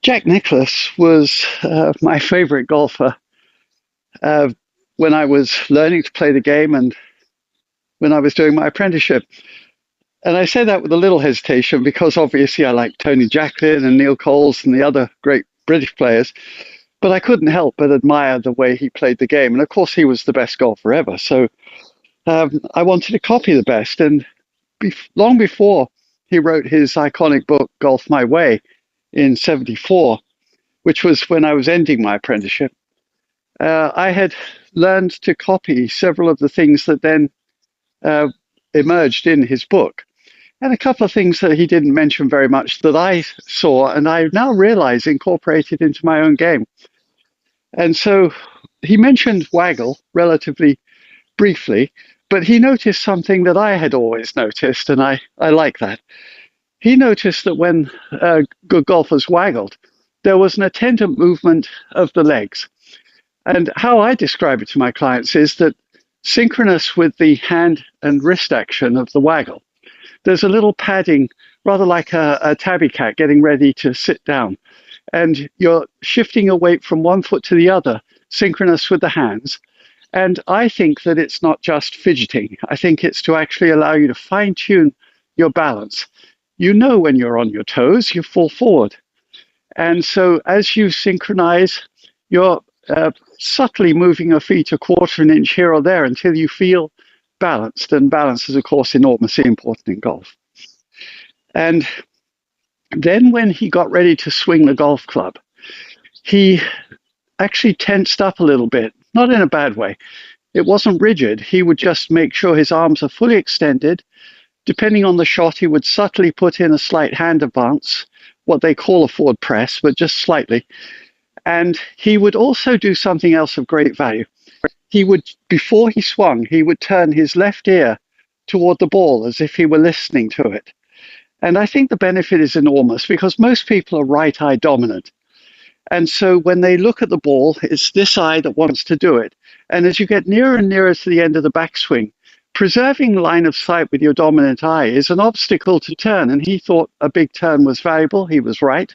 Jack Nicklaus was my favorite golfer uh, when I was learning to play the game and when I was doing my apprenticeship. And I say that with a little hesitation because obviously I like Tony Jacklin and Neil Coles and the other great British players, but I couldn't help but admire the way he played the game. And of course, he was the best golfer ever. So I wanted to copy the best. And long before he wrote his iconic book, Golf My Way, in 74, which was when I was ending my apprenticeship, I had learned to copy several of the things that then uh, emerged in his book. And a couple of things that he didn't mention very much that I saw and I now realize incorporated into my own game. And so he mentioned waggle relatively briefly, but he noticed something that I had always noticed, and I like that. He noticed that when good golfers waggled, there was an attendant movement of the legs. And how I describe it to my clients is that synchronous with the hand and wrist action of the waggle, there's a little padding, rather like a tabby cat getting ready to sit down. And you're shifting your weight from one foot to the other, synchronous with the hands. And I think that it's not just fidgeting. I think it's to actually allow you to fine tune your balance. You know when you're on your toes, you fall forward. And so as you synchronize, you're subtly moving your feet a quarter an inch here or there until you feel balanced. And balance is, of course, enormously important in golf. And then when he got ready to swing the golf club, he actually tensed up a little bit, not in a bad way. It wasn't rigid. He would just make sure his arms are fully extended. Depending on the shot, he would subtly put in a slight hand advance, what they call a forward press, but just slightly. And he would also do something else of great value. He would, before he swung, he would turn his left ear toward the ball as if he were listening to it. And I think the benefit is enormous because most people are right eye dominant. And so when they look at the ball, it's this eye that wants to do it. And as you get nearer and nearer to the end of the backswing, preserving line of sight with your dominant eye is an obstacle to turn. And he thought a big turn was valuable. He was right.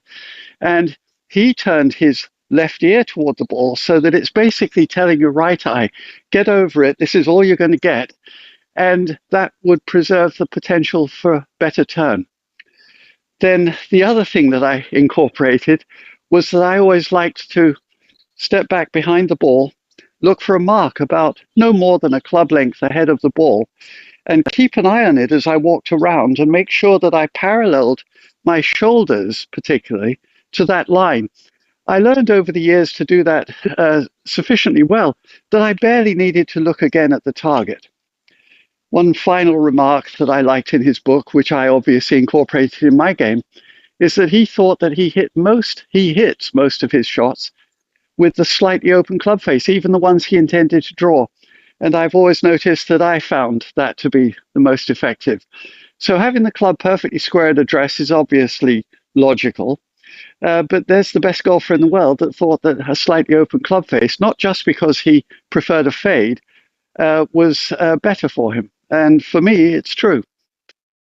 And he turned his left ear toward the ball so that it's basically telling your right eye, get over it. This is all you're going to get. And that would preserve the potential for a better turn. Then the other thing that I incorporated was that I always liked to step back behind the ball, look for a mark about no more than a club length ahead of the ball, and keep an eye on it as I walked around and make sure that I paralleled my shoulders, particularly, to that line. I learned over the years to do that sufficiently well that I barely needed to look again at the target. One final remark that I liked in his book, which I obviously incorporated in my game, is that he thought that he hits most of his shots with the slightly open club face, even the ones he intended to draw. And I've always noticed that I found that to be the most effective. So having the club perfectly square at address is obviously logical. But there's the best golfer in the world that thought that a slightly open club face, not just because he preferred a fade, was better for him. And for me, it's true.